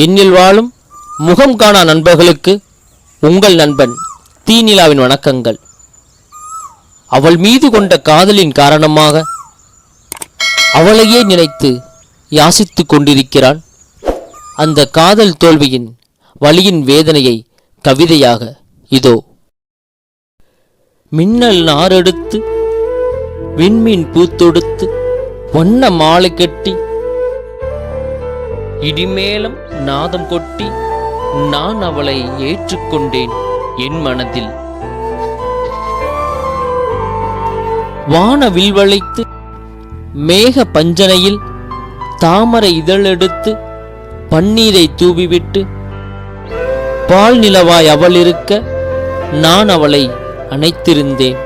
என்னில் வாழும் முகம் காணா நண்பர்களுக்கு உங்கள் நண்பன் தீநிலாவின் வணக்கங்கள். அவள் மீது கொண்ட காதலின் காரணமாக அவளையே நினைத்து யாசித்துக் கொண்டிருக்கிறான். அந்த காதல் தோல்வியின் வலியின் வேதனையை கவிதையாக இதோ. மின்னல் நாரெடுத்து விண்மீன் பூத்தொடுத்து வண்ண மாலை கட்டி இடிமேளம் நாதம் கொட்டி நான் அவளை ஏற்றுக்கொண்டேன் என் மனதில். வான வில்வளைத்து மேக பஞ்சனையில் தாமரை இதழெடுத்து பன்னீரை தூவிவிட்டு பால் நிலவாய் அவள் இருக்க நான் அவளை அணைத்திருந்தேன்.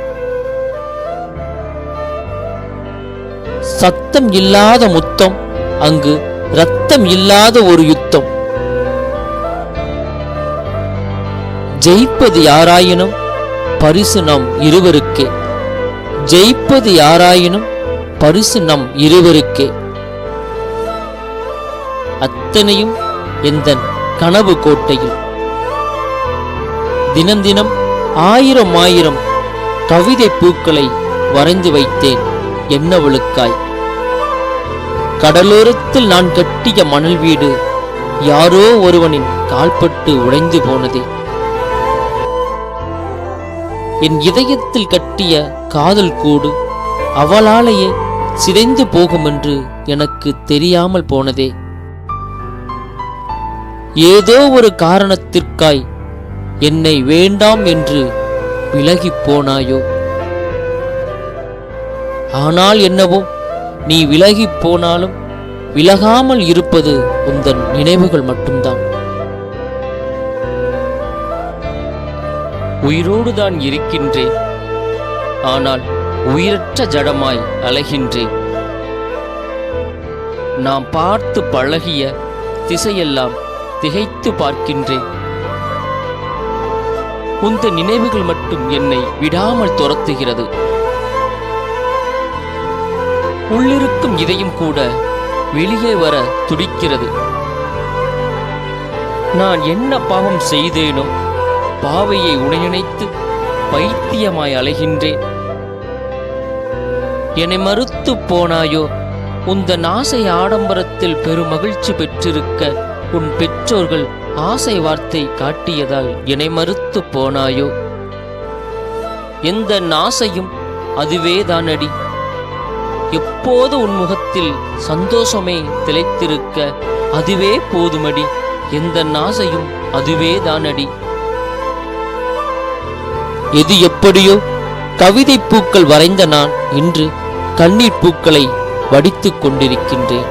சத்தம் இல்லாத முத்தம், அங்கு இரத்தம் இல்லாத ஒரு யுத்தம். ஜெயிப்பது யாராயினும் பரிசு நம் இருவருக்கே. ஜெயிப்பது யாராயினும் பரிசு நம் இருவருக்கே. அத்தனையும் எந்தன் கனவு கோட்டையில். தினம் தினம் ஆயிரம் ஆயிரம் கவிதை பூக்களை வரைந்து வைத்தேன் என்னவளுக்காய். கடலோரத்தில் நான் கட்டிய மணல் வீடு யாரோ ஒருவனின் கால்பட்டு உடைந்து போனதே. என் இதயத்தில் கட்டிய காதல் கூடு அவளாலேயே சிதைந்து போகும் என்று எனக்கு தெரியாமல் போனதே. ஏதோ ஒரு காரணத்திற்காய் என்னை வேண்டாம் என்று விலகிப் போனாயோ. ஆனால் என்னவோ, நீ விலகிப் போனாலும் விலகாமல் இருப்பது உந்தன் நினைவுகள் மட்டும்தான். உயிரோடுதான் இருக்கின்றேன், ஆனால் உயிரற்ற ஜடமாய் அலைகின்றேன். நாம் பார்த்து பழகிய திசையெல்லாம் திகைத்து பார்க்கின்றேன். உந்த நினைவுகள் மட்டும் என்னை விடாமல் துரத்துகிறது. உள்ளிருக்கும் இதயம் கூட வெளியே வர துடிக்கிறது. நான் என்ன பாவம் செய்தேனோ, பாவையை உடையணைத்து பைத்தியமாய் அலைகின்றேன். என்னை மறுத்து போனாயோ. உந்தன் ஆசை ஆடம்பரத்தில் பெருமகிழ்ச்சி பெற்றிருக்க உன் பெற்றோர்கள் ஆசை வார்த்தை காட்டியதால் என்னை மறுத்து போனாயோ. எந்த ஆசையும் அதுவே தானடி. எப்போது உன் முகத்தில் சந்தோஷமே திளைத்திருக்க அதுவே போதுமடி. எந்த ஆசையும் அதுவே தானடி. எது எப்படியோ, கவிதை பூக்கள் வரைந்த நான் இன்று கண்ணீர் பூக்களை வடித்துக் கொண்டிருக்கின்றேன்.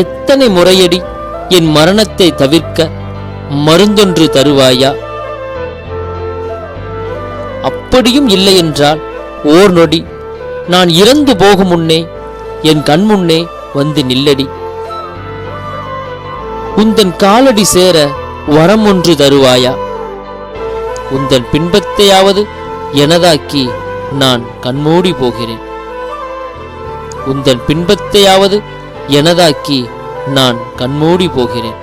எத்தனை முறையடி என் மரணத்தை தவிர்க்க மருந்தொன்று தருவாயா? அப்படியும் இல்லை என்றால் ஓர் நொடி நான் இறந்து போகும் முன்னே என் கண்முன்னே வந்து நில்லடி. உந்தன் காலடி சேர வரம் ஒன்று தருவாயா? உந்தன் பின்பத்தையாவது எனதாக்கி நான் கண்மூடி போகிறேன். உந்தன் பின்பத்தையாவது எனதாக்கி நான் கண்மூடி போகிறேன்.